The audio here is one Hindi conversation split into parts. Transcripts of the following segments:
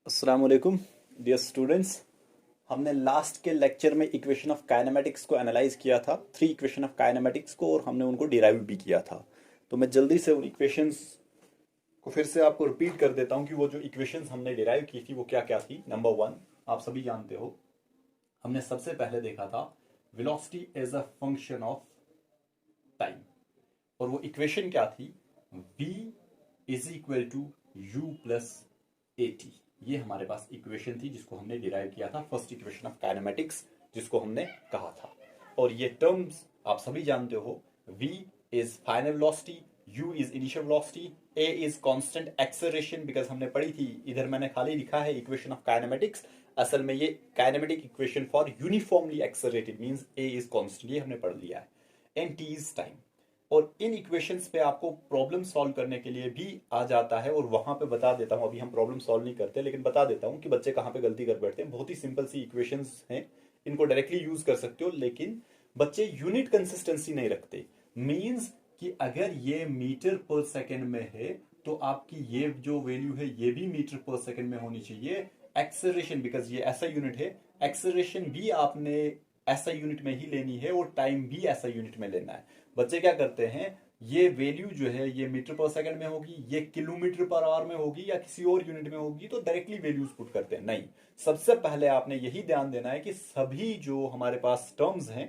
अस्सलाम वालेकुम डियर स्टूडेंट्स। हमने लास्ट के लेक्चर में इक्वेशन ऑफ काइनेमेटिक्स को एनालाइज किया था, थ्री इक्वेशन ऑफ काइनेमेटिक्स को, और हमने उनको डिराइव भी किया था। तो मैं जल्दी से उन इक्वेशंस को फिर से आपको रिपीट कर देता हूँ कि वो जो इक्वेशंस हमने डिराइव की थी वो क्या क्या थी। नंबर वन, आप सभी जानते हो, हमने सबसे पहले देखा था velocity as a function of time, और वो इक्वेशन क्या थी, v is equal to u plus a t. ये हमारे पास इक्वेशन थी जिसको हमने डिराइव किया था, फर्स्ट इक्वेशन ऑफ काइनेमेटिक्स जिसको हमने कहा था। और ये टर्म्स आप सभी जानते हो, v is final velocity, u is initial velocity, a is constant acceleration. Because हमने पढ़ी थी, इधर मैंने खाली लिखा है इक्वेशन ऑफ काइनेमेटिक्स, असल में ये kinematic equation for uniformly accelerated means a is constant, ये हमने पढ़ लिया है। And t is time. और इन इक्वेशंस पे आपको प्रॉब्लम सॉल्व करने के लिए भी आ जाता है, और वहां पे बता देता हूं, अभी हम प्रॉब्लम सॉल्व नहीं करते लेकिन बता देता हूं कि बच्चे कहां पे गलती कर बैठते हैं। बहुत ही सिंपल सी इक्वेशंस हैं, इनको डायरेक्टली यूज कर सकते हो, लेकिन बच्चे यूनिट कंसिस्टेंसी नहीं रखते। मींस कि अगर ये मीटर पर सेकेंड में है तो आपकी ये जो वैल्यू है ये भी मीटर पर सेकेंड में होनी चाहिए। एक्सेलरेशन, बिकॉज ये ऐसा यूनिट है, एक्सेलरेशन भी आपने ऐसा यूनिट में ही लेनी है, और टाइम भी ऐसा यूनिट में लेना है। बच्चे क्या करते हैं, ये वैल्यू जो है ये मीटर पर सेकंड में होगी, ये किलोमीटर पर आवर में होगी, या किसी और यूनिट में होगी, तो डायरेक्टली वैल्यूज पुट करते हैं। नहीं, सबसे पहले आपने यही ध्यान देना है कि सभी जो हमारे पास टर्म्स हैं,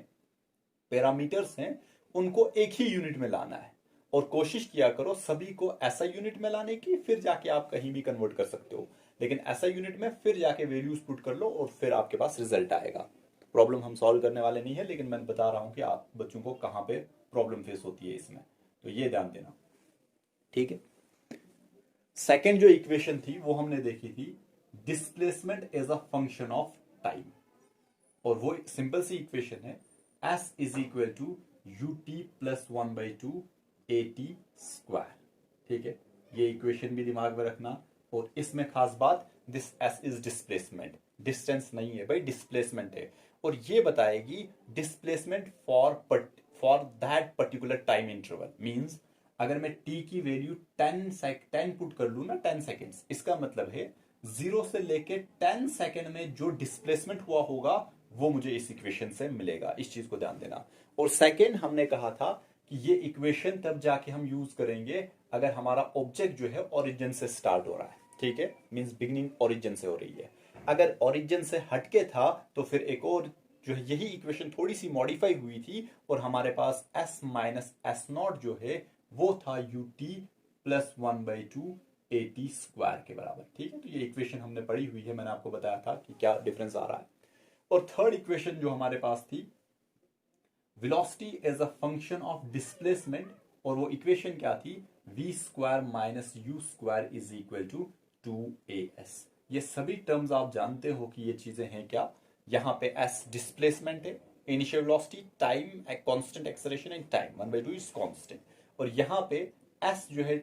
पैरामीटर्स हैं, उनको एक ही यूनिट में लाना है। और कोशिश किया करो सभी को ऐसा यूनिट में लाने की, फिर जाके आप कहीं भी कन्वर्ट कर सकते हो, लेकिन ऐसा यूनिट में फिर जाके वैल्यूज पुट कर लो और फिर आपके पास रिजल्ट आएगा। प्रॉब्लम हम सॉल्व करने वाले नहीं है, लेकिन मैं बता रहा हूं कि आप बच्चों को कहां पे प्रॉब्लम फेस होती है इसमें, तो ये ध्यान देना। ठीक है, सेकेंड जो इक्वेशन थी वो हमने देखी थी, displacement as a function of time. और वो सिंपल सी इक्वेशन है, s is equal to u t plus one by two a t square. ठीक है, ये इक्वेशन भी दिमाग में रखना। और इसमें खास बात, this s is displacement, distance नहीं है भाई, डिस्प्लेसमेंट है। और ये बताएगी displacement for that particular time interval. Means अगर मैं t की वैल्यू 10 पुट कर लू ना, 10 सेकेंड्स, इसका मतलब है 0 से लेके 10 सेकेंड में जो डिस्प्लेसमेंट हुआ होगा वो मुझे इस इक्वेशन से मिलेगा। इस चीज को ध्यान देना। और सेकेंड हमने कहा था कि ये इक्वेशन तब जाके हम यूज करेंगे अगर हमारा ऑब्जेक्ट जो है ओरिजिन से स्टार्ट हो रहा है। ठीक है, मींस बिगिनिंग ओरिजिन से हो रही है। अगर ओरिजिन से हटके था तो फिर एक और जो है, यही इक्वेशन थोड़ी सी मॉडिफाई हुई थी, और हमारे पास s माइनस एस नॉट जो है वो था you t plus one by two a t square के बराबर। ठीक है, तो ये इक्वेशन हमने पढ़ी हुई है, मैंने आपको बताया था कि क्या डिफरेंस आ रहा है। और थर्ड इक्वेशन जो हमारे पास थी, velocity as a function of displacement, और वो इक्वेशन क्या थी, v square minus u square is equal to 2as। ये सभी टर्म्स आप जानते हो कि ये चीजें हैं क्या। यहां पे s डिस्प्लेसमेंट है, initial velocity, time constant acceleration and time 1/2 is constant. और यहां पे s जो है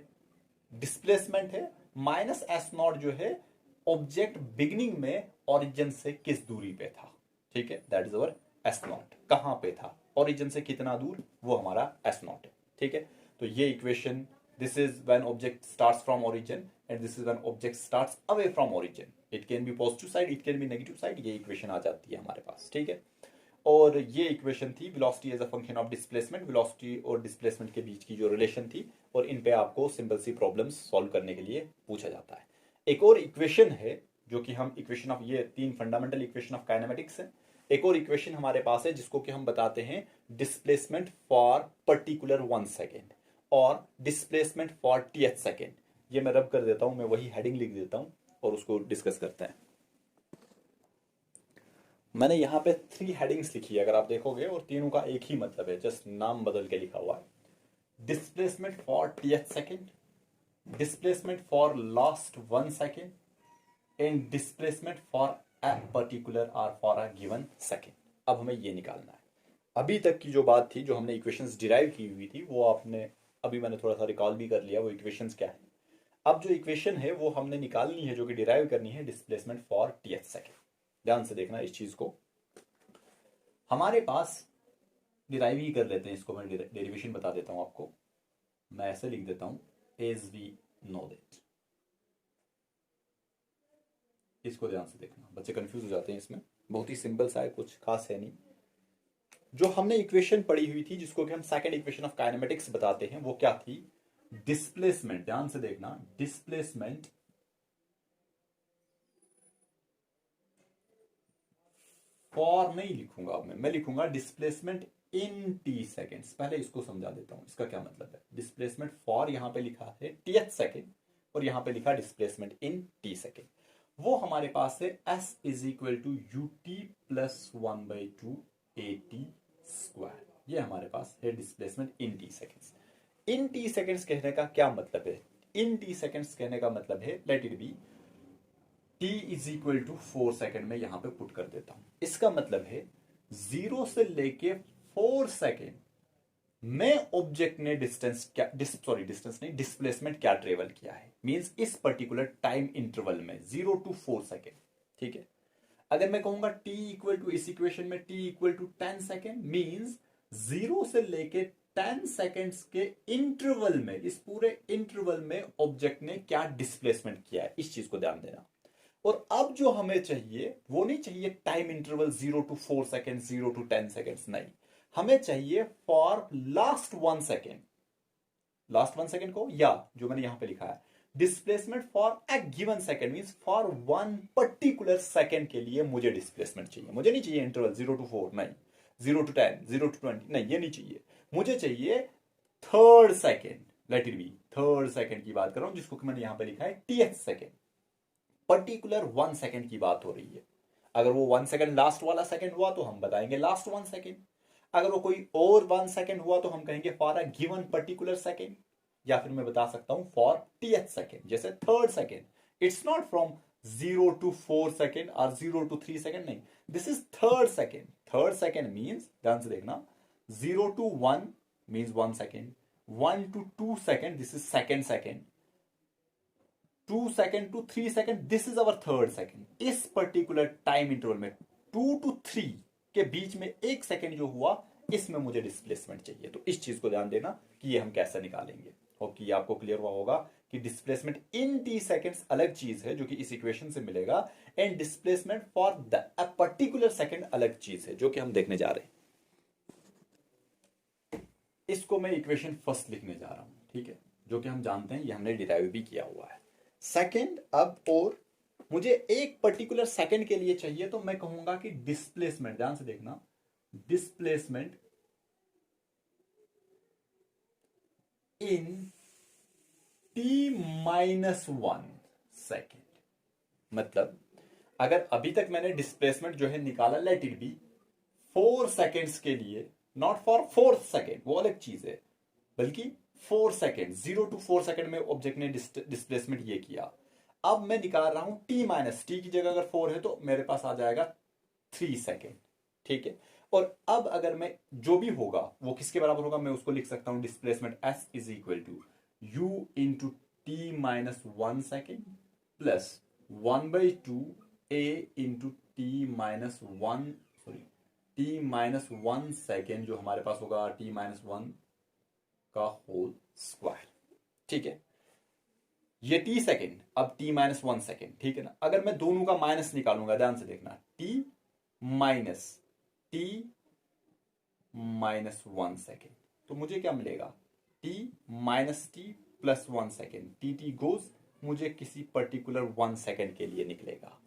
डिस्प्लेसमेंट है, माइनस एस नॉट जो है ऑब्जेक्ट बिगिनिंग में ओरिजिन से किस दूरी पे था। ठीक है, that is our S not, कहां पे था, ओरिजिन से कितना दूर, वो हमारा एस नॉट है। ठीक है, तो ये equation, this is when object starts from origin and this is when object starts away from origin. It can be positive side, it can be negative side, ये इक्वेशन आ जाती है हमारे पास। ठीक है, और ये इक्वेशन थी velocity as a function of displacement, velocity और डिस्प्लेसमेंट के बीच की जो रिलेशन थी, और इन पे आपको सिंपल सी प्रॉब्लम्स सॉल्व करने के लिए पूछा जाता है। एक और इक्वेशन है जो कि हम इक्वेशन ऑफ, ये तीन फंडामेंटल इक्वेशन ऑफ काइनेमेटिक्स है। एक और इक्वेशन हमारे पास है जिसको कि हम बताते हैं डिस्प्लेसमेंट फॉर पर्टिकुलर 1 सेकेंड और डिस्प्लेसमेंट फॉर टीएच सेकेंड। ये मैं रब कर देता हूं, मैं वही हेडिंग लिख देता हूं और उसको डिस्कस करते हैं। मैंने यहाँ पे 3 हेडिंग्स लिखी है, अगर आप देखोगे, और तीनों का एक ही मतलब है, जस्ट नाम बदल के लिखा हुआ है। Displacement for TH second, displacement for last 1 second, and displacement for a particular और फॉर अ गिवन सेकेंड। अब हमें ये निकालना है। अभी तक की जो बात थी, जो हमने इक्वेशंस डिराइव की हुई थी, वो आपने, अभी मैंने थोड़ा सा रिकॉल भी कर लिया वो इक्वेशंस क्या है। अब जो इक्वेशन है वो हमने निकालनी है, जो कि डिराइव करनी है डिस्प्लेसमेंट फॉर टीएच सेकेंड। ध्यान से देखना इस चीज को। हमारे पास, डिराइव ही कर लेते हैं इसको, मैं डेरिवेशन बता देता हूं आपको। मैं ऐसे लिख देता हूं, एज वी नो दैट इसको ध्यान से देखना, बच्चे कंफ्यूज हो जाते हैं इसमें, बहुत ही सिंपल सा है, कुछ खास है नहीं। जो हमने इक्वेशन पढ़ी हुई थी जिसको कि हम सेकंड इक्वेशन ऑफ काइनेमेटिक्स बताते हैं, वो क्या थी? डिस्प्लेसमेंट, ध्यान से देखना, डिस्प्लेसमेंट फॉर नहीं लिखूंगा अब मैं लिखूंगा डिस्प्लेसमेंट इन टी सेकेंड्स। पहले इसको समझा देता हूं, इसका क्या मतलब है। डिस्प्लेसमेंट फॉर यहां पे लिखा है टीएथ सेकेंड और यहां पे लिखा डिस्प्लेसमेंट इन टी सेकेंड। वो हमारे पास है s is equal to u t plus 1/2 a t square. ये हमारे पास है displacement in t seconds. In t seconds कहने का क्या मतलब है? इन टी सेकेंड्स कहने का मतलब है, let it be t is equal to 4 second में यहां पे पुट कर देता हूं। इसका मतलब है 0 से लेके 4 सेकेंड में ऑब्जेक्ट ने डिस्टेंस क्या, डिस्टेंस नहीं, डिस्प्लेसमेंट क्या ट्रेवल किया है, मींस इस पर्टिकुलर टाइम इंटरवल में 0 to 4 सेकेंड। ठीक है, अगर मैं कहूंगा t इक्वल टू, इस इक्वेशन में t equal to 10 second, means 0 से लेके 10 सेकेंड्स के इंटरवल में, इस पूरे इंटरवल में ऑब्जेक्ट ने क्या डिस्प्लेसमेंट किया है, इस चीज को ध्यान देना। और अब जो हमें चाहिए वो नहीं चाहिए time interval 0 to 4 second, 0 to 10 seconds, नहीं, हमें चाहिए for last 1 second. Last 1 second को, या जो मैंने यहां पे लिखा है displacement for a given second, means for one particular second के लिए मुझे डिस्प्लेसमेंट चाहिए। मुझे नहीं चाहिए इंटरवल 0 to 4, नहीं, 0 to 10, 0 to 20, नहीं, ये नहीं चाहिए। मुझे चाहिए third second, late it B third second की बात कर रहा हूं, जिसको मैंने यहां पे लिखा है टीएथ सेकेंड। पर्टिकुलर 1 सेकेंड की बात हो रही है। अगर वो 1 सेकेंड लास्ट वाला सेकेंड हुआ तो हम बताएंगे लास्ट 1 सेकेंड। अगर वो कोई और 1 सेकेंड हुआ तो हम कहेंगे for a given particular second, या फिर मैं बता सकता हूं फॉर टीएथ सेकेंड। जैसे third second, it's not from 0 to 4 second और 0 to 3 सेकेंड, नहीं, this is third second. Third second means, ध्यान से देखना, 0 to 1 means 1 second, 1 to 2 second, this is second second, 2 second to 3 second, this is our third second. इस पर्टिकुलर टाइम इंटरवल में 2 to 3 के बीच में 1 सेकेंड जो हुआ, इसमें मुझे डिस्प्लेसमेंट चाहिए। तो इस चीज को ध्यान देना कि ये हम कैसे निकालेंगे। होप ये आपको क्लियर हुआ होगा कि डिस्प्लेसमेंट इन टी सेकेंड्स अलग चीज है जो कि इस इक्वेशन से मिलेगा, and displacement for the a particular second अलग चीज है जो कि हम देखने जा रहे हैं। इसको मैं इक्वेशन फर्स्ट लिखने जा रहा हूं, ठीक है, जो कि हम जानते हैं, ये हमने डिराइव भी किया हुआ है। सेकेंड, अब और मुझे एक पर्टिकुलर सेकेंड के लिए चाहिए, तो मैं कहूंगा कि डिस्प्लेसमेंट, ध्यान से देखना, डिस्प्लेसमेंट इन t-1 सेकेंड। मतलब अगर अभी तक मैंने डिस्प्लेसमेंट जो है निकाला, लेट इट बी 4 सेकेंड्स के लिए, नॉट फॉर 4th सेकेंड, वो अलग चीज है, बल्कि 4 सेकेंड, 0 to 4 सेकेंड में ऑब्जेक्ट ने डिस्प्लेसमेंट ये किया। अब मैं निकाल रहा हूं t माइनस, टी की जगह अगर 4 है तो मेरे पास आ जाएगा 3 सेकेंड। ठीक है, और अब अगर मैं जो भी होगा वो किसके बराबर होगा, मैं उसको लिख सकता हूं displacement s is equal to u into t minus 1 second plus 1/2 a into t minus 1, sorry t minus 1 second, जो हमारे पास होगा t माइनस 1 का होल स्क्वायर। ठीक है, ये t सेकेंड, अब t माइनस 1 सेकेंड, ठीक है ना। अगर मैं दोनों का माइनस निकालूंगा, ध्यान से देखना, t minus t minus 1 second, तो मुझे क्या मिलेगा, t minus t plus 1 second, T goes, मुझे किसी पर्टिकुलर 1 सेकेंड के लिए निकलेगा।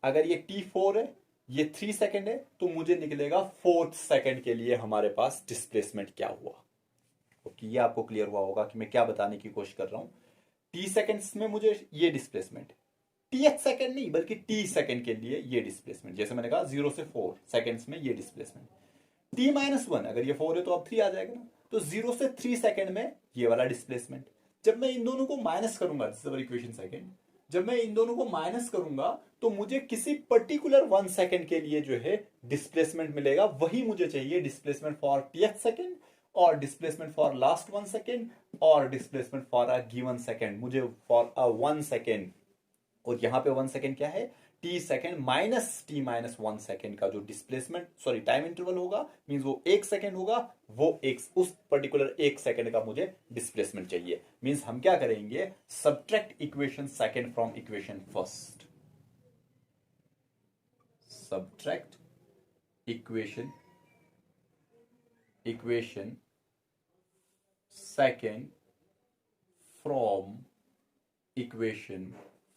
अगर ये t4 है, ये 3 सेकेंड है, तो मुझे निकलेगा 4th सेकेंड के लिए हमारे पास डिस्प्लेसमेंट क्या हुआ। ओके, ये आपको क्लियर हुआ होगा कि मैं क्या बताने की कोशिश कर रहा हूं। t सेकेंड्स में मुझे ये डिस्प्लेसमेंट, टीएथ सेकेंड नहीं बल्कि t सेकेंड के लिए ये डिस्प्लेसमेंट, जैसे मैंने कहा 0 से 4 सेकेंड्स में ये डिस्प्लेसमेंट, t माइनस 1, अगर ये 4 है तो अब 3 आ जाएगा ना, तो 0 से 3 सेकेंड में ये वाला डिस्प्लेसमेंट। जब मैं इन दोनों को माइनस करूंगा, this is our equation second, जब मैं इन दोनों को माइनस करूंगा तो मुझे किसी पर्टिकुलर 1 सेकेंड के लिए जो है डिस्प्लेसमेंट मिलेगा, वही मुझे चाहिए डिस्प्लेसमेंट फॉर टीएथ सेकेंड, और डिस्प्लेसमेंट फॉर लास्ट 1 सेकेंड, और displacement for a given second, मुझे फॉर अ 1 सेकेंड। और यहां पे 1 सेकेंड क्या है, t second minus t minus 1 second का जो डिस्प्लेसमेंट, सॉरी टाइम इंटरवल होगा, मींस वो 1 सेकेंड होगा, वो एक उस पर्टिकुलर 1 सेकेंड का मुझे डिस्प्लेसमेंट चाहिए। मींस हम क्या करेंगे, subtract equation second from equation first. subtract equation second from equation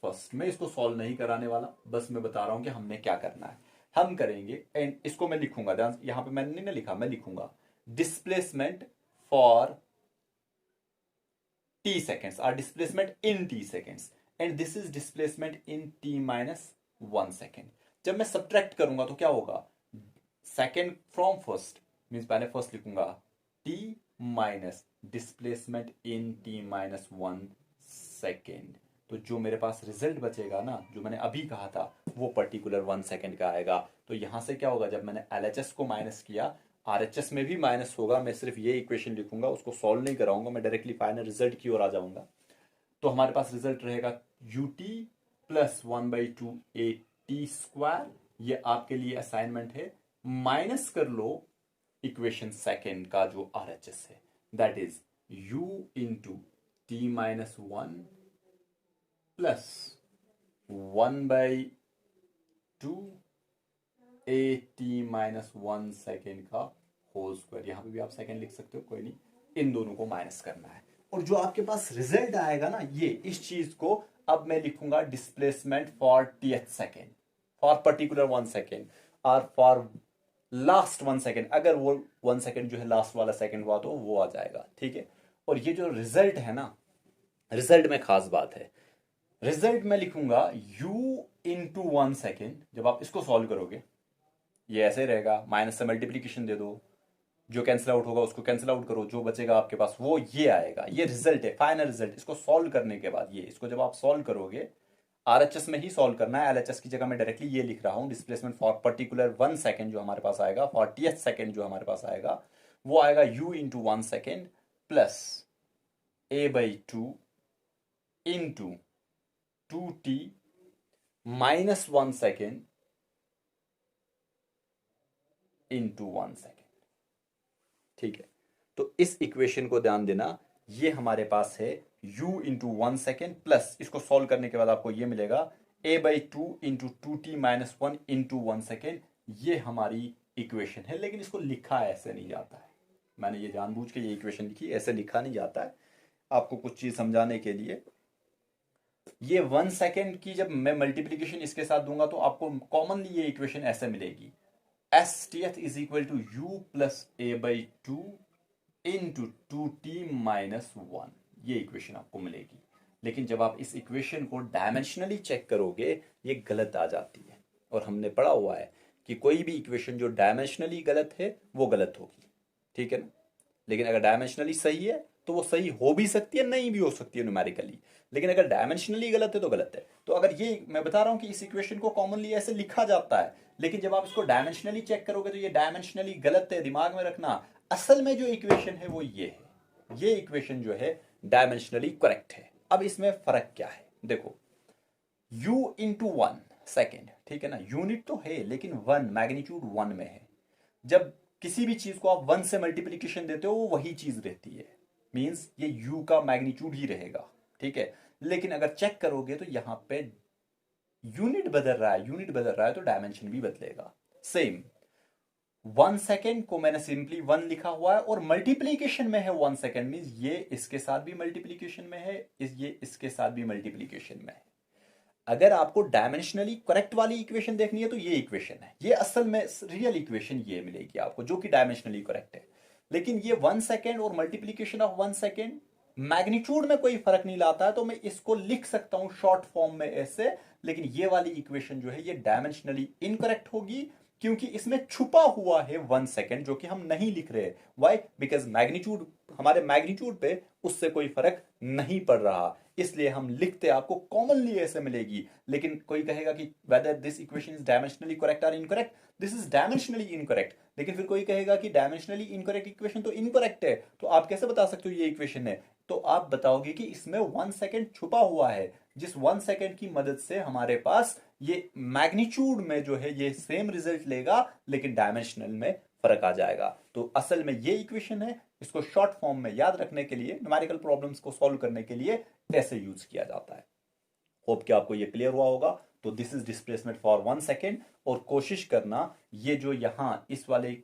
first। मैं इसको सॉल्व नहीं कराने वाला, बस मैं बता रहा हूं कि हमने क्या करना है। हम करेंगे, एंड इसको मैं लिखूंगा, ध्यान, यहां पे मैंने नहीं लिखा, मैं लिखूंगा displacement for t seconds or displacement in t seconds and this is displacement in t minus 1 second। जब मैं सब्ट्रैक्ट करूंगा तो क्या होगा, सेकेंड फ्रॉम फर्स्ट मीन्स पहले फर्स्ट लिखूंगा t minus displacement in t minus 1 second. तो जो मेरे पास रिजल्ट बचेगा ना, जो मैंने अभी कहा था, वो पर्टिकुलर 1 सेकेंड का आएगा। तो यहां से क्या होगा, जब मैंने LHS को माइनस किया, RHS में भी माइनस होगा। मैं सिर्फ ये इक्वेशन लिखूंगा, उसको सॉल्व नहीं कराऊंगा, मैं डायरेक्टली फाइनल रिजल्ट की ओर आ जाऊंगा। तो हमारे पास रिजल्ट रहेगा ut प्लस 1/2 AT स्क्वायर। ये आपके लिए असाइनमेंट है। माइनस कर लो इक्वेशन सेकेंड का जो RHS है, that is u into t minus 1 plus 1/2 AT minus 1 second का होल स्क्वायर। यहां पे भी आप सेकेंड लिख सकते हो, कोई नहीं, इन दोनों को माइनस करना है। और जो आपके पास रिजल्ट आएगा ना, ये इस चीज को अब मैं लिखूंगा displacement for th second, for particular 1 second और फॉर लास्ट 1 सेकेंड। अगर वो 1 सेकेंड जो है लास्ट वाला सेकेंड हुआ तो वो आ जाएगा, ठीक है। और ये जो रिजल्ट है ना, रिजल्ट में खास बात है, रिजल्ट में लिखूंगा u इंटू 1 सेकेंड। जब आप इसको सॉल्व करोगे ये ऐसे रहेगा, माइनस से मल्टीप्लीकेशन दे दो, जो कैंसिल आउट होगा उसको कैंसिल आउट करो, जो बचेगा आपके पास वो ये आएगा। ये रिजल्ट है, फाइनल रिजल्ट। इसको सॉल्व करने के बाद ये, इसको जब आप सॉल्व करोगे, RHS में ही सॉल्व करना है, LHS की जगह मैं डायरेक्टली ये लिख रहा हूं, डिस्प्लेसमेंट फॉर पर्टिकुलर 1 सेकेंड जो हमारे पास आएगा, 40th सेकेंड जो हमारे पास आएगा, वो आएगा u into 1 second plus a/2 into 2t minus 1 second into 1 second, ठीक है। तो इस इक्वेशन को ध्यान देना, ये हमारे पास है u इंटू 1 सेकेंड प्लस, इसको सॉल्व करने के बाद आपको ये मिलेगा a/2 into 2t minus 1 into 1 second. ये हमारी इक्वेशन है, लेकिन इसको लिखा ऐसे नहीं जाता है। मैंने ये जानबूझ के ये इक्वेशन लिखी, ऐसे लिखा नहीं जाता है। आपको कुछ चीज समझाने के लिए, ये 1 सेकेंड की जब मैं मल्टीप्लीकेशन इसके साथ दूंगा तो आपको कॉमनली ये इक्वेशन ऐसे मिलेगी, STF is equal to u plus a/2 into 2t minus 1। ये इक्वेशन आपको मिलेगी। लेकिन जब आप इस इक्वेशन को डायमेंशनली चेक करोगे, ये गलत आ जाती है। और हमने पढ़ा हुआ है कि कोई भी इक्वेशन जो डायमेंशनली गलत है वो गलत होगी, ठीक है ना। लेकिन अगर डायमेंशनली सही है तो वो सही हो भी सकती है, नहीं भी हो सकती है न्यूमेरिकली। लेकिन अगर डायमेंशनली गलत है तो गलत है। तो अगर ये मैं बता रहा हूं कि इस इक्वेशन को कॉमनली ऐसे लिखा जाता है, लेकिन जब आप इसको डायमेंशनली चेक करोगे तो ये डायमेंशनली गलत है। दिमाग में रखना, असल में जो इक्वेशन है वो ये है। ये इक्वेशन जो है डायमेंशनली करेक्ट है। अब इसमें फर्क क्या है, देखो, u इंटू 1 सेकेंड, ठीक है ना, यूनिट तो है लेकिन 1 मैग्नीट्यूड 1 में है। जब किसी भी चीज को आप 1 से मल्टीप्लीकेशन देते हो वो वही चीज रहती है, मींस ये u का मैग्नीट्यूड ही रहेगा, ठीक है। लेकिन अगर चेक करोगे तो यहां पे यूनिट बदल रहा है, यूनिट बदल रहा है तो डायमेंशन भी बदलेगा। सेम 1 सेकेंड को मैंने सिंपली 1 लिखा हुआ है और मल्टीप्लीकेशन में है 1 सेकेंड, मींस ये इसके साथ भी मल्टीप्लीकेशन में है, ये इसके साथ भी मल्टीप्लीकेशन में है। अगर आपको डायमेंशनली करेक्ट वाली इक्वेशन देखनी है तो ये इक्वेशन है, ये असल में रियल इक्वेशन ये मिलेगी आपको जो कि डायमेंशनली करेक्ट है। लेकिन ये 1 सेकेंड और मल्टीप्लीकेशन ऑफ 1 सेकेंड मैग्नीट्यूड में कोई फर्क नहीं लाता है, तो मैं इसको लिख सकता हूं शॉर्ट फॉर्म में ऐसे। लेकिन ये वाली इक्वेशन जो है ये डायमेंशनली इनकरेक्ट होगी, क्योंकि इसमें छुपा हुआ है 1 सेकेंड जो कि हम नहीं लिख रहे। व्हाई? बिकॉज मैग्नीट्यूड, हमारे मैग्नीट्यूड पे उससे कोई फर्क नहीं पड़ रहा, इसलिए हम लिखते आपको कॉमनली ऐसे मिलेगी। लेकिन कोई कहेगा कि whether this equation is dimensionally correct और incorrect, this is dimensionally incorrect. लेकिन फिर कोई कहेगा कि डायमेंशनली इनकरेक्ट इक्वेशन तो इनकरेक्ट है, तो आप कैसे बता सकते हो ये इक्वेशन है? तो आप बताओगे कि इसमें 1 सेकेंड छुपा हुआ है, जिस 1 सेकेंड की मदद से हमारे पास ये मैग्नीट्यूड में जो है ये सेम रिजल्ट लेगा, लेकिन डायमेंशनल में फर्क आ जाएगा। तो असल में ये इक्वेशन है, इसको शॉर्ट फॉर्म में याद रखने के लिए, न्यूमेरिकल प्रॉब्लम्स को सॉल्व करने के लिए ऐसे यूज किया जाता है। होप कि आपको ये क्लियर हुआ होगा। तो this is displacement for 1 second. और कोशिश करना ये जो यहाँ इस वाले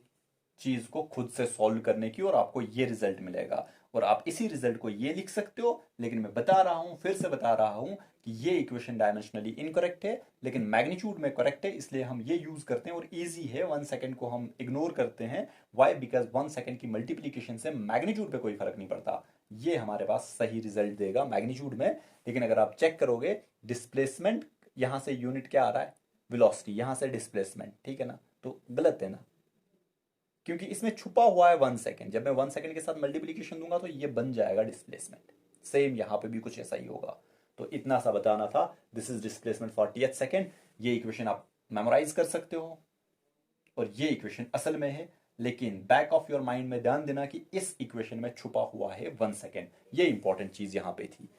चीज को खुद से सॉल्व करने की, और आपको ये रिजल्ट मिलेगा। और आप इसी रिजल्ट को ये लिख सकते हो, लेकिन मैं बता रहा हूं, फिर से बता रहा हूं कि ये इक्वेशन डायमेंशनली इनकरेक्ट है, लेकिन मैग्नीट्यूड में करेक्ट है, इसलिए हम ये यूज करते हैं और इजी है। 1 सेकंड को हम इग्नोर करते हैं। वाई? बिकॉज 1 सेकंड की मल्टीप्लीकेशन से मैग्नीट्यूड पे कोई फर्क नहीं पड़ता। ये हमारे पास सही रिजल्ट देगा मैग्नीट्यूड में। लेकिन अगर आप चेक करोगे डिस्प्लेसमेंट, यहां से यूनिट क्या आ रहा है? वेलोसिटी, यहां से डिस्प्लेसमेंट, ठीक है ना? तो गलत है ना, क्योंकि इसमें छुपा हुआ है 1 सेकंड। जब मैं 1 सेकंड के साथ मल्टीप्लीकेशन दूंगा तो ये बन जाएगा डिस्प्लेसमेंट। सेम यहां पे भी कुछ ऐसा ही होगा। तो इतना सा बताना था। This is displacement for tth second. ये इक्वेशन आप मेमोराइज कर सकते हो, और ये इक्वेशन असल में है, लेकिन बैक ऑफ योर माइंड में ध्यान देना कि इस इक्वेशन में छुपा हुआ है 1 सेकंड। ये इंपॉर्टेंट चीज यहां पे थी।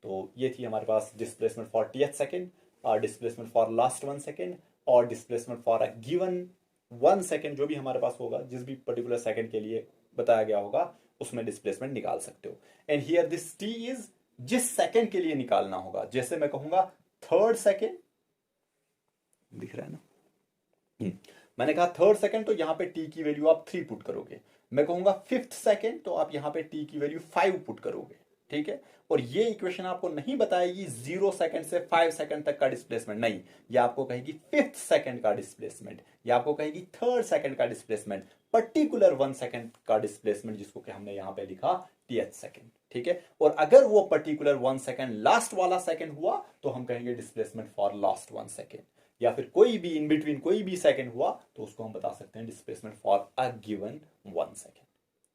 तो ये थी हमारे पास डिस्प्लेसमेंट फॉर टीएथ सेकंड, और डिस्प्लेसमेंट फॉर लास्ट 1 सेकंड, और displacement for a given 1 second. जो भी हमारे पास होगा, जिस भी पर्टिकुलर सेकंड के लिए बताया गया होगा, उसमें डिस्प्लेसमेंट निकाल सकते हो। And here this T is जिस सेकंड के लिए निकालना होगा। जैसे मैं कहूंगा 3rd सेकंड, दिख रहा है ना? मैंने कहा 3rd सेकंड, तो यहां पे टी की वैल्यू आप 3 पुट करोगे। मैं कहूंगा 5th सेकंड, तो आप यहां पे टी की वैल्यू 5 पुट करोगे, ठीक है? और ये इक्वेशन आपको नहीं बताएगी 0 सेकंड से 5 सेकंड तक का डिस्प्लेसमेंट, नहीं। ये आपको कहेगी 5th सेकंड का डिस्प्लेसमेंट, या आपको कहेगी 3rd सेकंड का डिस्प्लेसमेंट, पर्टिकुलर 1 सेकंड का डिस्प्लेसमेंट, जिसको कि हमने यहां पे लिखा टीएथ सेकंड, ठीक है? और अगर वो पर्टिकुलर 1 सेकंड लास्ट वाला सेकंड हुआ, तो हम कहेंगे डिस्प्लेसमेंट फॉर लास्ट 1 सेकंड। या फिर कोई भी इन बिटवीन कोई भी सेकंड हुआ, तो उसको हम बता सकते हैं displacement for a given 1 second,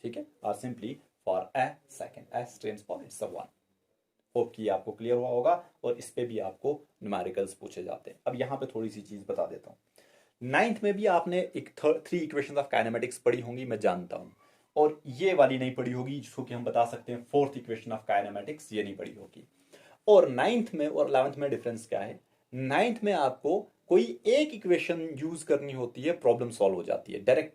ठीक है? और simply for a second, S stands for it's a 1। Hope कि आपको क्लियर हुआ होगा, और इस पे भी आपको न्यूमेरिकल्स पूछे जाते हैं। अब यहाँ पे थोड़ी सी चीज बता देता हूँ। 9th में भी आपने एक 3 इक्वेशंस ऑफ काइनेमेटिक्स पढ़ी होंगी, मैं जानता हूँ। और ये वाली नहीं पढ़ी होगी, जिसको कि हम बता सकते हैं 4th इक्वेशन ऑफ काइनेमेटिक्स, ये नहीं पढ़ी होगी। और 9th में और 11th में डिफरेंस क्या है? 9th में आपको कोई एक इक्वेशन यूज करनी होती है, प्रॉब्लम सॉल्व हो जाती है, डायरेक्ट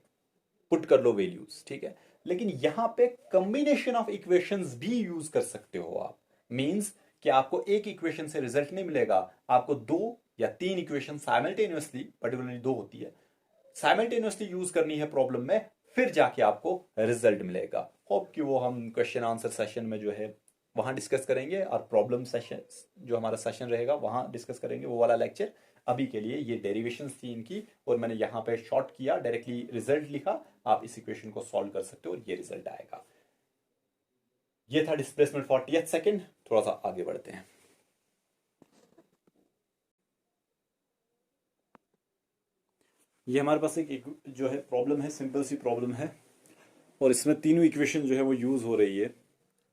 पुट कर लो वैल्यूज, ठीक है? लेकिन यहां पे कॉम्बिनेशन ऑफ इक्वेशंस भी यूज कर सकते हो आप। मींस कि आपको एक इक्वेशन से रिजल्ट नहीं मिलेगा, आपको 2 या 3 इक्वेशन साइमल्टेनियसली, पर्टिकुलरली 2 होती है, साइमल्टेनियसली यूज करनी है प्रॉब्लम में, फिर जाके आपको रिजल्ट मिलेगा। होप कि वो हम क्वेश्चन आंसर सेशन में जो है वहां डिस्कस करेंगे, और प्रॉब्लम सेशन जो हमारा सेशन रहेगा वहां डिस्कस करेंगे, वो वाला लेक्चर। अभी के लिए ये डेरिवेशंस थी इनकी, और मैंने यहाँ पे शॉर्ट किया, डायरेक्टली रिजल्ट लिखा। आप इस इक्वेशन को सॉल्व कर सकते हो और ये रिजल्ट आएगा। ये था डिस्प्लेसमेंट फॉर टीएथ सेकंड। थोड़ा सा आगे बढ़ते हैं। ये हमारे पास एक जो है प्रॉब्लम है, सिंपल सी प्रॉब्लम है, और इसमें तीनों इक्वेशन जो है वो यूज हो रही है।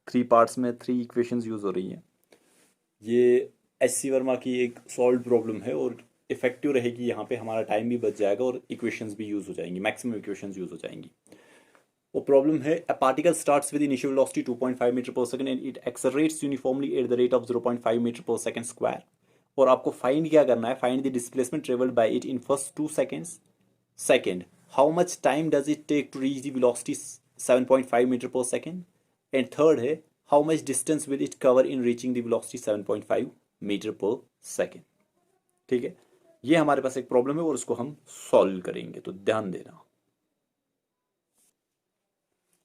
3 पार्ट्स में 3 इक्वेशंस यूज हो रही हैं। ये एस.सी. वर्मा की एक सॉल्व प्रॉब्लम है, और इफेक्टिव रहेगी। यहाँ पे हमारा टाइम भी बच जाएगा, और इक्वेशंस भी यूज हो जाएंगी, मैक्सिमम इक्वेशंस यूज हो जाएंगी। वो प्रॉब्लम है, a particle starts with initial velocity 2.5 metre per second and it accelerates uniformly at the rate of 0.5 metre per second square. और आपको फाइंड क्या करना है? Find the displacement travelled by it in first 2 seconds. Second, how much time does it take to reach the velocity 7.5 metre per second. And third है, how much distance will it cover in reaching the velocity 7.5 metre per second. ठीक है, ये हमारे पास एक प्रॉब्लम है, और उसको हम सॉल्व करेंगे, तो ध्यान देना।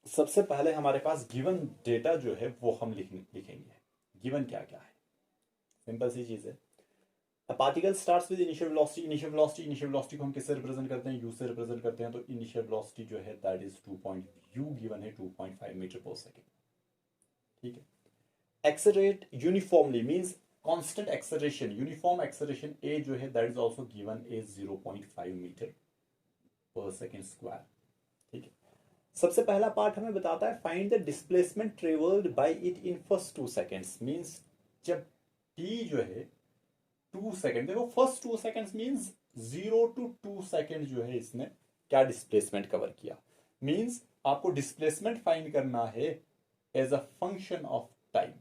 सबसे पहले हमारे पास गिवन डेटा जो है वो हम लिखेंगे। गिवन क्या क्या है? सिंपल सी चीज है। A particle starts with initial velocity। Initial velocity को हम किससे रिप्रेजेंट करते हैं? u से रिप्रेजेंट करते हैं। तो इनिशियल वेलोसिटी जो है दैट इज 2. u गिवन है 2.5 मीटर पर सेकंड, ठीक है? Accelerate uniformly means constant acceleration, uniform acceleration a जो है that is also given is 0.5 metre per second square, ठीक है? सबसे पहला पार्ट हमें बताता है find the displacement travelled by it in first 2 seconds. Means जब t जो है 2 सेकंड, देखो first 2 seconds means 0 to 2 second जो है इसने क्या डिस्प्लेसमेंट कवर किया। मींस आपको डिस्प्लेसमेंट फाइंड करना है as a function of time.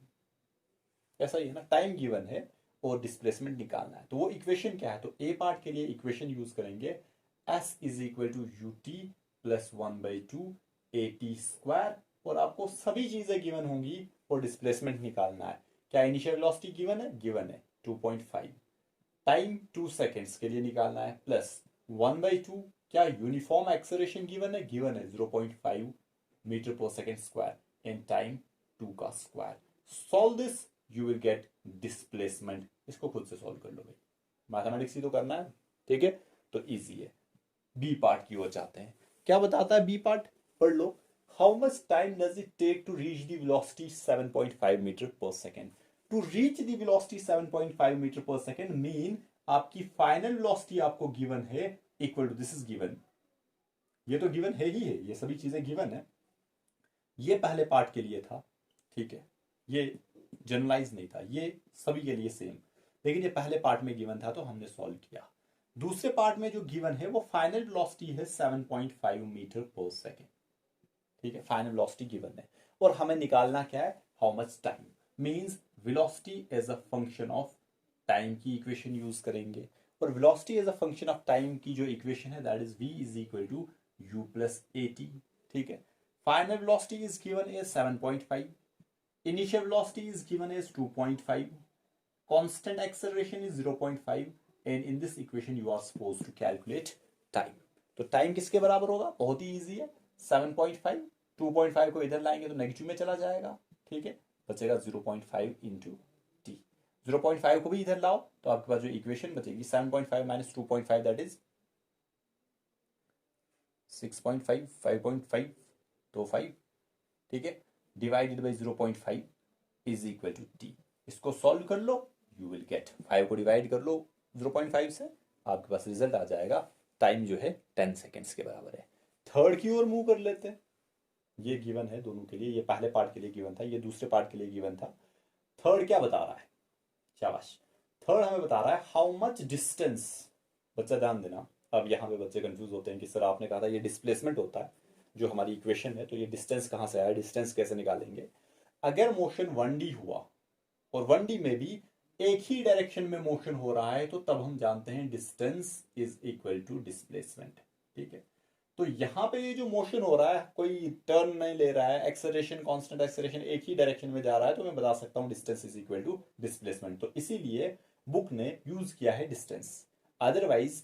ऐसा ही है ना, टाइम गिवन है और डिस्प्लेसमेंट निकालना है। तो वो इक्वेशन क्या है? तो ए पार्ट के लिए इक्वेशन यूज करेंगे, s is equal to u t plus 1/2 at square. और आपको सभी चीजें गिवन होंगी और डिस्प्लेसमेंट निकालना है। क्या इनिशियल वेलोसिटी गिवन है? गिवन है 2.5। टाइम 2 सेकेंड्स के लिए निकालना है, प्लस 1/2 क्या यूनिफॉर्म एक्सेलरेशन गिवन है 0.5 metre per second square in time 2 का square. Solve this, you will gate displacement. इसको खुद से सॉल्व कर लो भाई, मैथमेटिक्स ही तो करना है, ठीक है। तो इजी है। बी पार्ट की ओर जाते हैं। क्या बताता है बी पार्ट, पढ़ लो। How much time does it take to reach the velocity 7.5 metre per second. To reach the velocity 7.5 metre per second mean आपकी फाइनल वेलोसिटी आपको गिवन है equal to, this is given, ये तो गिवन है ही है, ये सभी चीजें गिवन है। ये पहले पार्ट के लिए था, ठीक है, ये जनरलाइज नहीं था, ये सभी के लिए सेम, लेकिन ये पहले पार्ट में गिवन था तो हमने सॉल्व किया। दूसरे पार्ट में जो गिवन है वो फाइनल वेलोसिटी है 7.5 मीटर पर सेकेंड, ठीक है, फाइनल वेलोसिटी गिवन है। और हमें निकालना क्या है, how much time, means velocity as a function of time की इक्वेशन यूज करेंगे। और velocity as a function of time की जो इक्वेशन है that is v is equal to u plus at, ठीक है। Final velocity is given as 7.5, initial velocity is given as 2.5, constant acceleration is 0.5 and in this equation you are supposed to calculate time। तो टाइम किसके बराबर होगा, बहुत ही इजी है, 7.5, 2.5 को इधर लाएंगे तो नेगेटिव में चला जाएगा, ठीक है, बचेगा 0.5 इंटू टी। 0.5 को भी इधर लाओ तो आपके पास जो इक्वेशन बचेगी 7.5 माइनस 2.5 दैट इज 6.5, 5.5 तो 5, ठीक है, divided by 0.5 is equal to t. इसको सॉल्व कर लो, यू विल गेट 5 को डिवाइड कर लो 0.5 से, आपके पास रिजल्ट आ जाएगा, टाइम जो है 10 सेकेंड्स के बराबर है। थर्ड की ओर मूव कर लेते हैं। ये गिवन है दोनों के लिए, ये पहले पार्ट के लिए गिवन था, ये दूसरे पार्ट के लिए गिवन था। थर्ड क्या बता रहा है, शाबाश, थर्ड हमें बता रहा है हाउ मच डिस्टेंस। बच्चा ध्यान देना, अब यहाँ पे बच्चे कंफ्यूज होते हैं कि सर आपने कहा था ये डिस्प्लेसमेंट होता है जो हमारी इक्वेशन है, तो ये डिस्टेंस कहाँ से आया, डिस्टेंस कैसे निकालेंगे। अगर मोशन 1D हुआ और 1D में भी एक ही डायरेक्शन में मोशन हो रहा है तो तब हम जानते हैं distance is equal to displacement, ठीक है। तो यहां पे ये जो मोशन हो रहा है कोई टर्न नहीं ले रहा है, एक्सेलरेशन कांस्टेंट एक्सेलरेशन एक ही डायरेक्शन में जा रहा है, तो मैं बता सकता हूं distance is equal to displacement. तो इसीलिए बुक ने यूज किया है डिस्टेंस। अदरवाइज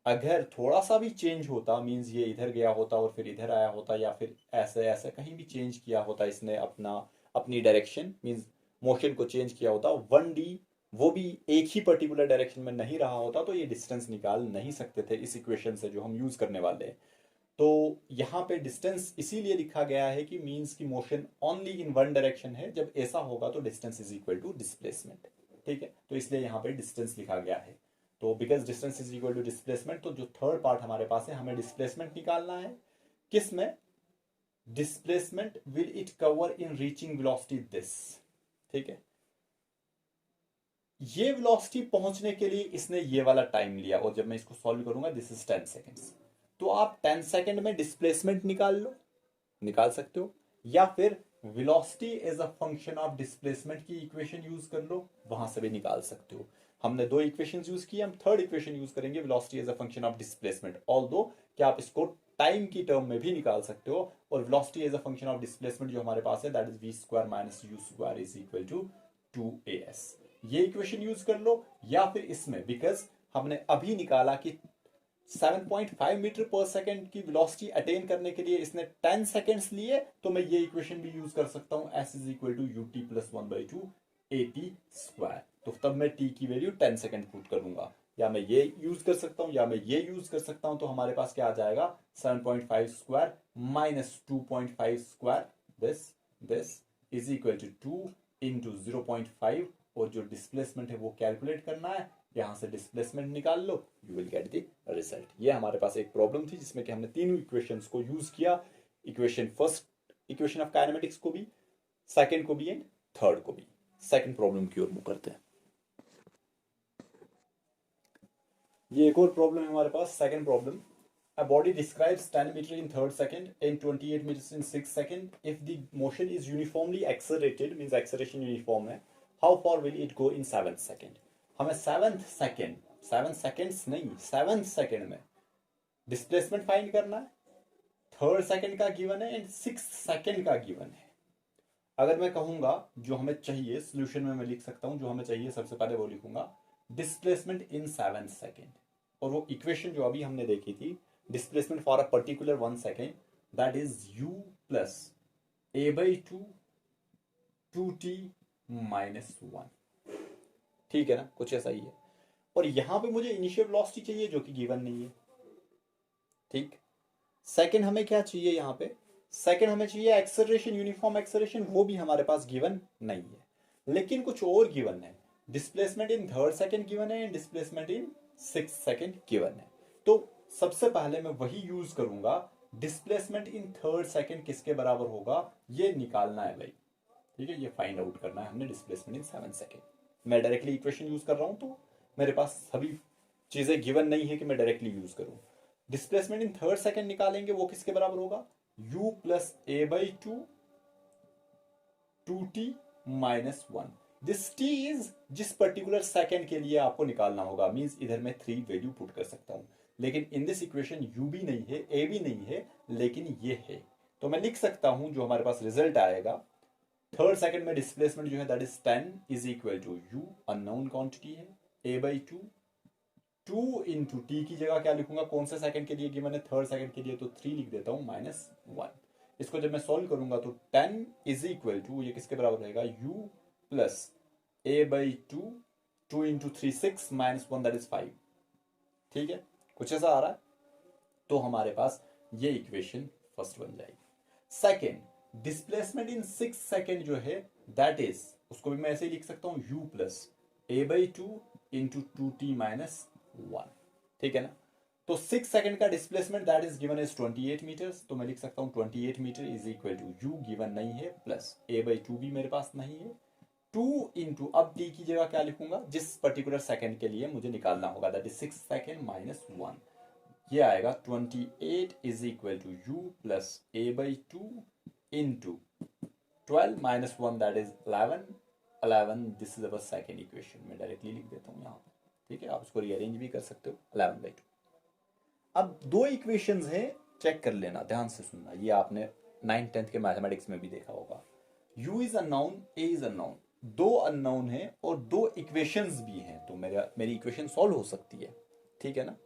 अगर थोड़ा सा भी चेंज होता, मींस ये इधर गया होता और फिर इधर आया होता, या फिर ऐसे ऐसे कहीं भी चेंज किया होता इसने अपनी डायरेक्शन, मींस मोशन को चेंज किया होता 1D, वो भी एक ही पर्टिकुलर डायरेक्शन में नहीं रहा होता, तो ये डिस्टेंस निकाल नहीं सकते थे इस इक्वेशन से जो हम यूज करने वाले हैं। तो यहाँ पे डिस्टेंस इसीलिए लिखा गया है कि मींस की motion only in one direction है, जब ऐसा होगा तो distance is equal to displacement, ठीक है। तो इसलिए यहाँ पे डिस्टेंस लिखा गया है। तो because distance is equal to displacement, तो जो थर्ड पार्ट हमारे पास है हमें डिस्प्लेसमेंट निकालना है। किस में, displacement will it cover in reaching velocity this, ठीक है। ये वेलोसिटी पहुंचने के लिए इसने ये वाला टाइम लिया, और जब मैं इसको सॉल्व करूंगा दिस इज 10 सेकेंड्स। तो आप 10 सेकेंड में डिस्प्लेसमेंट निकाल लो, निकाल सकते हो, या फिर velocity as a function of displacement की इक्वेशन यूज कर लो, वहां से भी निकाल सकते हो। हमने दो इक्वेशन यूज की, हम थर्ड इक्वेशन यूज करेंगे velocity as a function of displacement, although कि आप इसको टाइम की टर्म में भी निकाल सकते हो। और velocity as a function of displacement जो हमारे पास है that is v square minus u square is equal to 2as। ये इक्वेशन यूज कर लो, या फिर इसमें बिकॉज हमने अभी निकाला कि 7.5 मीटर पर सेकेंड की वेलोसिटी अटेन करने के लिए इसने 10 सेकेंड्स लिए, तो मैं ये इक्वेशन भी यूज कर सकता हूं s is equal to ut plus 1/2 at square. तो तब मैं t की वैल्यू 10 सेकेंड पुट करूंगा, या मैं ये यूज कर सकता हूं या मैं ये यूज कर सकता हूं। तो हमारे पास क्या आ जाएगा 7.5 square minus 2.5 square, this is equal to 2 into 0.5, और जो डिस्प्लेसमेंट है वो कैलकुलेट करना है, यहां से डिस्प्लेसमेंट निकाल लो, you will get the result. ये हमारे पास एक प्रॉब्लम थी जिसमें कि हमने तीनों इक्वेशंस को यूज किया, equation first equation of kinematics को भी, सेकंड को भी एंड थर्ड को भी। सेकंड प्रॉब्लम की ओर मूव करते हैं। ये एक और प्रॉब्लम है हमारे पास, second problem. A body describes 10 meter in third second and 28 meters in 6 second. If the motion is uniformly accelerated, means acceleration uniform है, how far will it go in 7th second? हमें 7th second, 7 seconds नहीं 7th second में डिस्प्लेसमेंट फाइंड करना है। थर्ड सेकंड का गिवन है एंड 6th सेकंड का गिवन है। अगर मैं कहूंगा जो हमें चाहिए, सोल्यूशन में मैं लिख सकता हूं जो हमें चाहिए, सबसे पहले वो लिखूंगा डिस्प्लेसमेंट इन 7 सेकेंड, और वो इक्वेशन जो अभी हमने देखी थी, displacement for a particular 1 second, that is u plus a by 2 2t minus 1। ठीक है ना, कुछ ऐसा ही है। और यहां पे मुझे इनिशियल वेलोसिटी चाहिए जो कि गिवन नहीं है। ठीक, सेकंड हमें क्या चाहिए यहां पे, सेकंड हमें चाहिए एक्सेलरेशन, यूनिफॉर्म एक्सेलरेशन, वो भी हमारे पास गिवन नहीं है। लेकिन कुछ और गिवन है, displacement in third second given है, डिस्प्लेसमेंट इन 6 सेकंड गिवन है। तो सबसे पहले मैं वही यूज करूंगा, डिस्प्लेसमेंट इन थर्ड सेकंड किसके बराबर होगा ये निकालना है भाई। ठीक है, ये फाइंड आउट करना है हमने डिस्प्लेसमेंट इन 7 सेकंड। मैं डायरेक्टली इक्वेशन यूज कर रहा हूं, तो मेरे पास सभी चीजें गिवन नहीं है कि मैं डायरेक्टली यूज करूं। डिस्प्लेसमेंट इन थर्ड सेकंड निकालेंगे, वो किसके बराबर होगा, u plus a by 2t minus 1। This t is जिस पर्टिकुलर सेकंड के लिए आपको निकालना होगा, मींस इधर मैं 3 वैल्यू पुट कर सकता हूं, लेकिन इन दिस इक्वेशन u भी नहीं है, a भी नहीं है, लेकिन ये है। तो मैं लिख सकता हूं जो हमारे पास रिजल्ट आएगा, थर्ड सेकंड में डिस्प्लेसमेंट जो है that is 10 is equal to u, unknown quantity है, a बाई 2 इंटू टी की जगह क्या लिखूंगा, कौन से सेकंड के लिए गिवन है, थर्ड सेकंड के लिए, तो 3 लिख देता हूं माइनस 1। इसको जब मैं सॉल्व करूंगा तो 10 इज इक्वल टू, ये किसके बराबर रहेगा, u plus a by 2 into 3 6 minus 1 that is 5। ठीक है, कुछ ऐसा आ रहा है। तो हमारे पास ये इक्वेशन फर्स्ट बन जाएगी। सेकेंड, डिस्प्लेसमेंट इन 6 सेकेंड जो है दैट इज, उसको भी मैं ऐसे ही लिख सकता हूं, u plus a by 2 into 2t minus 1। ठीक है ना। तो 6 सेकंड का displacement that is given is 28 metres, तो मैं लिख सकता हूं 28 metre is equal to u given नहीं है, प्लस a बाई 2 भी मेरे पास नहीं है, 2 इंटू, अब t की जगह क्या लिखूंगा, जिस पर्टिकुलर सेकंड के लिए मुझे निकालना होगा, दैट इज 6 सेकंड माइनस 1। ये आएगा 28 is equal to u plus a by 2 into 12 minus 1 that is 11। 11 this is our second equation, मैं डायरेक्टली लिख देता हूं यहाँ पे। ठीक है, आप इसको रीअरेंज भी कर सकते हो, 11 बाई 2। अब दो इक्वेशंस हैं, चेक कर लेना, ध्यान से सुनना, ये आपने 9th 10th के मैथमेटिक्स में भी देखा होगा। u is unknown, a is unknown, दो अननोन है और दो इक्वेशंस भी हैं, तो मेरी इक्वेशन सॉल्व हो सकती है। ठीक है ना,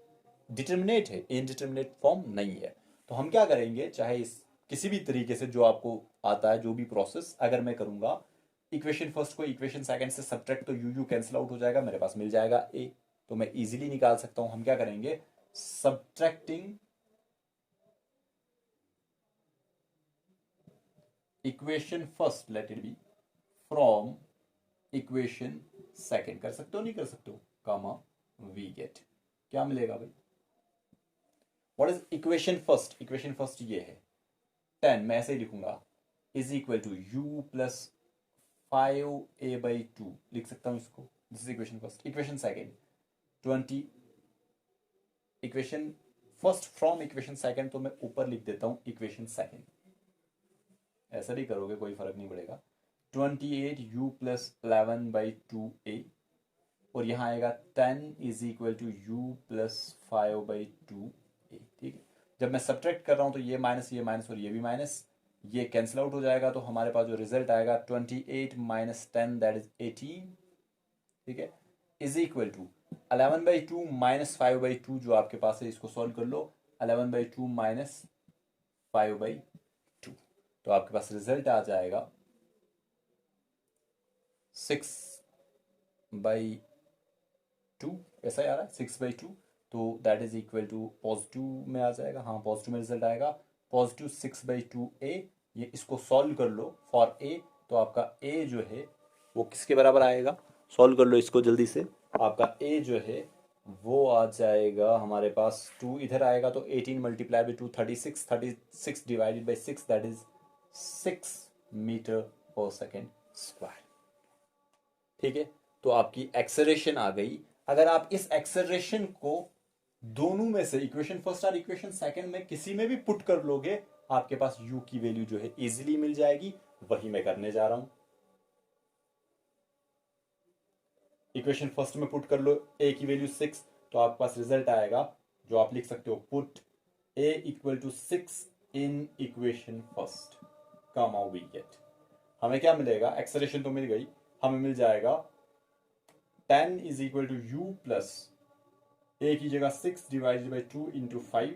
डिटर्मिनेट है, इनडिटर्मिनेट फॉर्म नहीं है। तो हम क्या करेंगे, चाहे इस किसी भी तरीके से जो आपको आता है, जो भी प्रोसेस अगर मैं करूंगा, इक्वेशन फर्स्ट को इक्वेशन सेकंड से सब्ट्रैक्ट, तो यू कैंसिल आउट हो जाएगा, मेरे पास मिल जाएगा a, तो मैं इजीली निकाल सकता हूं। हम क्या करेंगे, subtracting equation first, late it B, from equation second, कर सकते हो नहीं कर सकते हो, कामा वी गेट, क्या मिलेगा भाई, what is equation first, equation first ये है 10, मैं ऐसे ही लिखूंगा, is equal to u plus 5a by 2 लिख सकता हूं इसको, this is equation first. Equation second 20, equation first from equation second, तो मैं ऊपर लिख देता हूं इक्वेशन सेकंड, ऐसा नहीं करोगे कोई फर्क नहीं पड़ेगा, 28 u प्लस 11 बाई 2a, और यहां आएगा 10 is equal to u plus 5 by 2a। ठीक है, जब मैं सब्ट्रैक्ट कर रहा हूं तो ये माइनस और ये भी माइनस, ये कैंसिल आउट हो जाएगा, तो हमारे पास जो रिजल्ट आएगा 28 माइनस 10 दैट इज 18। ठीक है, is equal to 11 by 2 minus 5 by 2 जो आपके पास है, इसको सॉल्व कर लो, 11 बाई 2 माइनस 5 बाई 2, तो आपके पास रिजल्ट आ जाएगा 6 बाई 2, ऐसा ही आ रहा है 6 बाई 2, तो that is equal to positive में आ जाएगा, हाँ पॉजिटिव में रिजल्ट आएगा, पॉजिटिव 6 बाई 2a। ये इसको सॉल्व कर लो फॉर a, तो आपका a जो है वो किसके बराबर आएगा, सॉल्व कर लो इसको जल्दी से, आपका a जो है वो आ जाएगा हमारे पास 2 इधर आएगा, तो 18 multiply by 2 36, 36 divided by 6 that is 6 metre per second square. ठीक है, तो आपकी एक्सेलरेशन आ गई। अगर आप इस एक्सेलरेशन को दोनों में से, इक्वेशन फर्स्ट और इक्वेशन सेकंड में किसी में भी पुट कर लोगे, आपके पास u की वैल्यू जो है इजीली मिल जाएगी, वही मैं करने जा रहा हूं। इक्वेशन फर्स्ट में पुट कर लो a की वैल्यू 6, तो आपके पास रिजल्ट आएगा जो आप लिख सकते हो, put a equal to 6 in equation first, comma we get, हमें क्या मिलेगा, एक्सेलरेशन तो मिल गई, हमें मिल जाएगा 10 is equal to u plus a की जगह 6 divided by 2 into 5,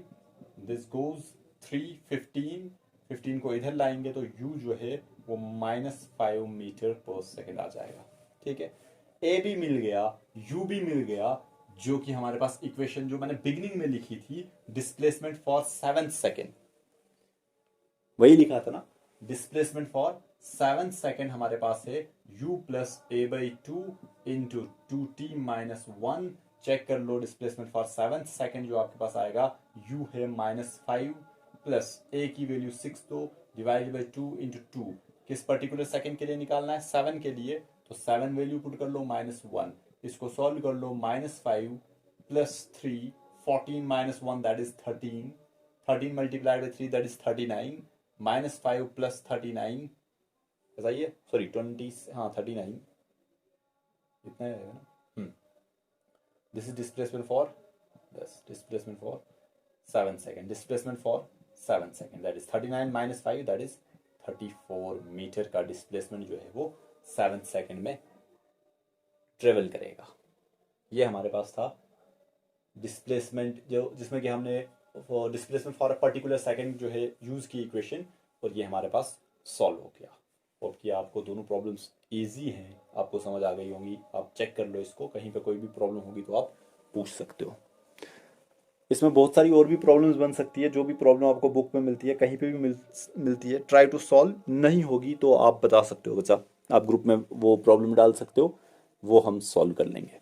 this goes 3, 15 को इधर लाएंगे तो u जो है वो -5 मीटर पर सेकेंड आ जाएगा। ठीक है, a भी मिल गया, u भी मिल गया, जो कि हमारे पास इक्वेशन जो मैंने बिगिनिंग में लिखी थी, डिस्प्लेसमेंट फॉर 7 सेकेंड, वही लिखा था ना, डिस्प्लेसमेंट फॉर 7 सेकेंड हमारे पास है u plus a by 2 into 2t minus 1। Check कर लो, डिस्प्लेसमेंट फॉर 7 सेकेंड जो आपके पास आएगा u है -5 प्लस a की वैल्यू 6 तो डिवाइड बाई 2 इंटू 2, किस पर्टिकुलर सेकेंड के लिए निकालना है, 7 के लिए, तो 7 वैल्यू पुट कर लो -1, इसको सॉल्व कर लो, -5 plus 3, 14 minus 1 that is 13, 13 multiplied by 3 that is 39, -5 plus 39 बताइए, सॉरी 20, हाँ 39 इतना रहेगा ना। This is displacement for 7 second, displacement for 7 second that is 39 minus 5 that is 34 metre का डिस्प्लेसमेंट जो है वो 7 सेकेंड में ट्रेवल करेगा। ये हमारे पास था डिस्प्लेसमेंट, जो जिसमें कि हमने displacement for a particular second जो है यूज की इक्वेशन, और ये हमारे पास सॉल्व हो गया। और कि आपको दोनों प्रॉब्लम्स इजी हैं, आपको समझ आ गई होंगी, आप चेक कर लो इसको, कहीं पे कोई भी प्रॉब्लम होगी तो आप पूछ सकते हो। इसमें बहुत सारी और भी प्रॉब्लम्स बन सकती है, जो भी प्रॉब्लम आपको बुक में मिलती है, कहीं पे भी मिलती है, ट्राई टू सॉल्व, नहीं होगी तो आप बता सकते हो बच्चा, आप ग्रुप में वो प्रॉब्लम डाल सकते हो, वो हम सॉल्व कर लेंगे।